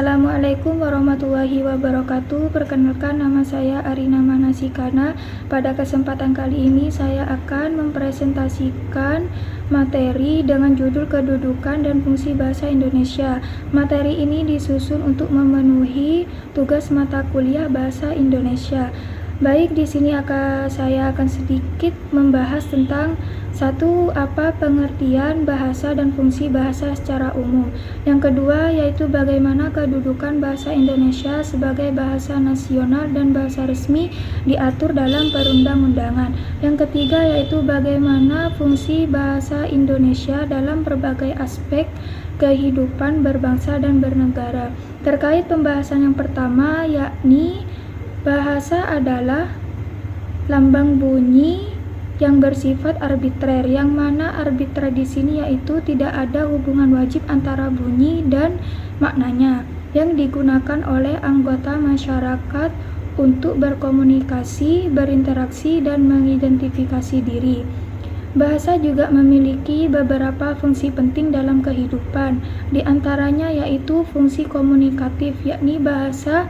Assalamualaikum warahmatullahi wabarakatuh. Perkenalkan, nama saya Arina Manasikana. Pada kesempatan kali ini saya akan mempresentasikan materi dengan judul kedudukan dan fungsi bahasa Indonesia. Materi ini disusun untuk memenuhi tugas mata kuliah bahasa Indonesia. Baik, di sini saya akan sedikit membahas tentang apa pengertian bahasa dan fungsi bahasa secara umum. Yang kedua yaitu bagaimana kedudukan bahasa Indonesia sebagai bahasa nasional dan bahasa resmi diatur dalam perundang-undangan. Yang ketiga yaitu bagaimana fungsi bahasa Indonesia dalam berbagai aspek kehidupan berbangsa dan bernegara. Terkait pembahasan yang pertama, yakni bahasa adalah lambang bunyi yang bersifat arbitrer, yang mana arbitrer di sini yaitu tidak ada hubungan wajib antara bunyi dan maknanya, yang digunakan oleh anggota masyarakat untuk berkomunikasi, berinteraksi, dan mengidentifikasi diri. Bahasa juga memiliki beberapa fungsi penting dalam kehidupan, di antaranya yaitu fungsi komunikatif, yakni bahasa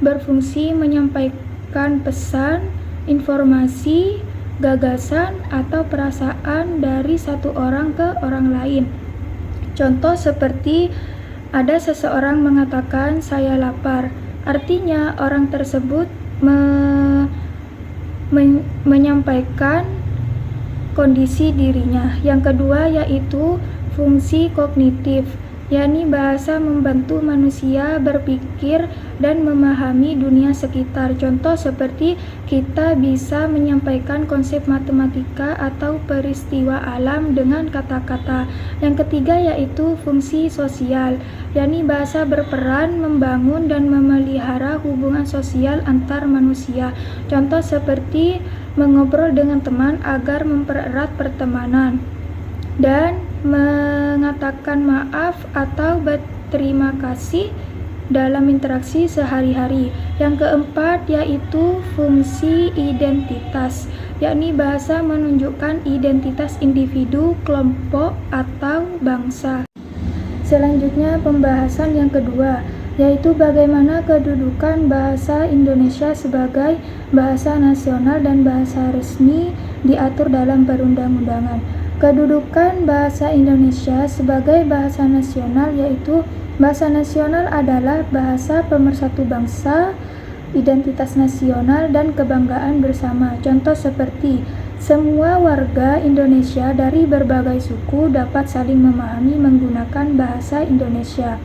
berfungsi menyampaikan pesan, informasi, gagasan, atau perasaan dari satu orang ke orang lain. Contoh seperti ada seseorang mengatakan saya lapar, artinya orang tersebut menyampaikan kondisi dirinya. Yang kedua yaitu fungsi kognitif, yakni bahasa membantu manusia berpikir dan memahami dunia sekitar. Contoh seperti kita bisa menyampaikan konsep matematika atau peristiwa alam dengan kata-kata. Yang ketiga yaitu fungsi sosial, yakni bahasa berperan membangun dan memelihara hubungan sosial antar manusia. Contoh seperti mengobrol dengan teman agar mempererat pertemanan, dan mengatakan maaf atau berterima kasih dalam interaksi sehari-hari. Yang keempat yaitu fungsi identitas, yakni bahasa menunjukkan identitas individu, kelompok, atau bangsa. Selanjutnya pembahasan yang kedua yaitu bagaimana kedudukan bahasa Indonesia sebagai bahasa nasional dan bahasa resmi diatur dalam perundang-undangan. Kedudukan bahasa Indonesia sebagai bahasa nasional yaitu bahasa nasional adalah bahasa pemersatu bangsa, identitas nasional, dan kebanggaan bersama. Contoh seperti semua warga Indonesia dari berbagai suku dapat saling memahami menggunakan bahasa Indonesia.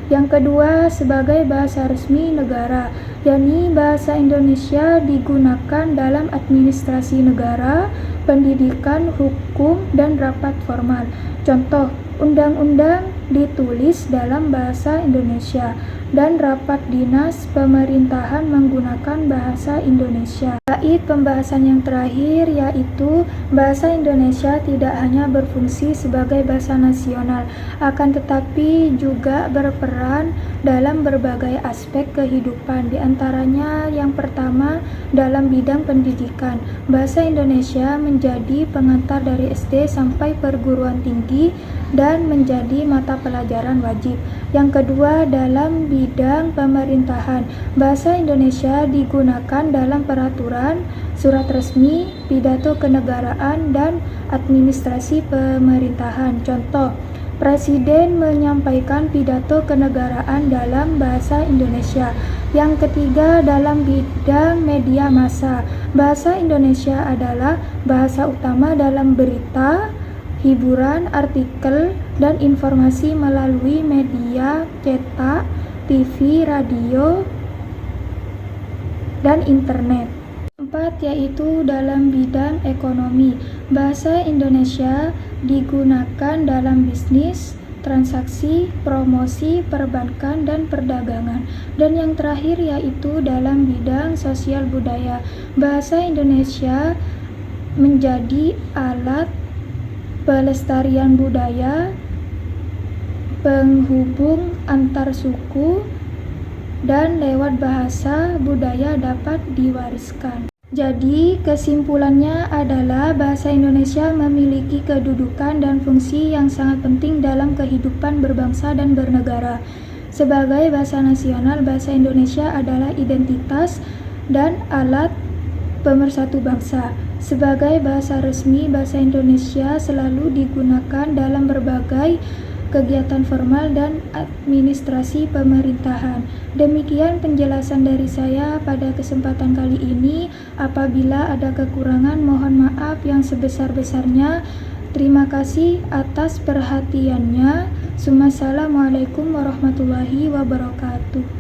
Yang kedua sebagai bahasa resmi negara, yakni bahasa Indonesia digunakan dalam administrasi negara, pendidikan, hukum, dan rapat formal. Contoh, undang-undang ditulis dalam bahasa Indonesia dan rapat dinas pemerintahan menggunakan bahasa Indonesia. Terkait pembahasan yang terakhir yaitu bahasa Indonesia tidak hanya berfungsi sebagai bahasa nasional, akan tetapi juga berperan dalam berbagai aspek kehidupan. Di antaranya yang pertama dalam bidang pendidikan, bahasa Indonesia menjadi pengantar dari SD sampai perguruan tinggi dan menjadi mata pelajaran wajib. Yang kedua dalam bidang pemerintahan, bahasa Indonesia digunakan dalam peraturan, surat resmi, pidato kenegaraan, dan administrasi pemerintahan. Contoh, Presiden menyampaikan pidato kenegaraan dalam bahasa Indonesia. Yang ketiga dalam bidang media massa, bahasa Indonesia adalah bahasa utama dalam berita, hiburan, artikel, dan informasi melalui media cetak, TV, radio, dan internet. Keempat yaitu dalam bidang ekonomi, bahasa Indonesia digunakan dalam bisnis, transaksi, promosi, perbankan, dan perdagangan. Dan yang terakhir yaitu dalam bidang sosial budaya, bahasa Indonesia menjadi alat pelestarian budaya, penghubung antar suku, dan lewat bahasa budaya dapat diwariskan. Jadi kesimpulannya adalah bahasa Indonesia memiliki kedudukan dan fungsi yang sangat penting dalam kehidupan berbangsa dan bernegara. Sebagai bahasa nasional, bahasa Indonesia adalah identitas dan alat pemersatu bangsa. Sebagai bahasa resmi, bahasa Indonesia selalu digunakan dalam berbagai kegiatan formal dan administrasi pemerintahan. Demikian penjelasan dari saya pada kesempatan kali ini. Apabila ada kekurangan, mohon maaf yang sebesar-besarnya. Terima kasih atas perhatiannya. Assalamualaikum warahmatullahi wabarakatuh.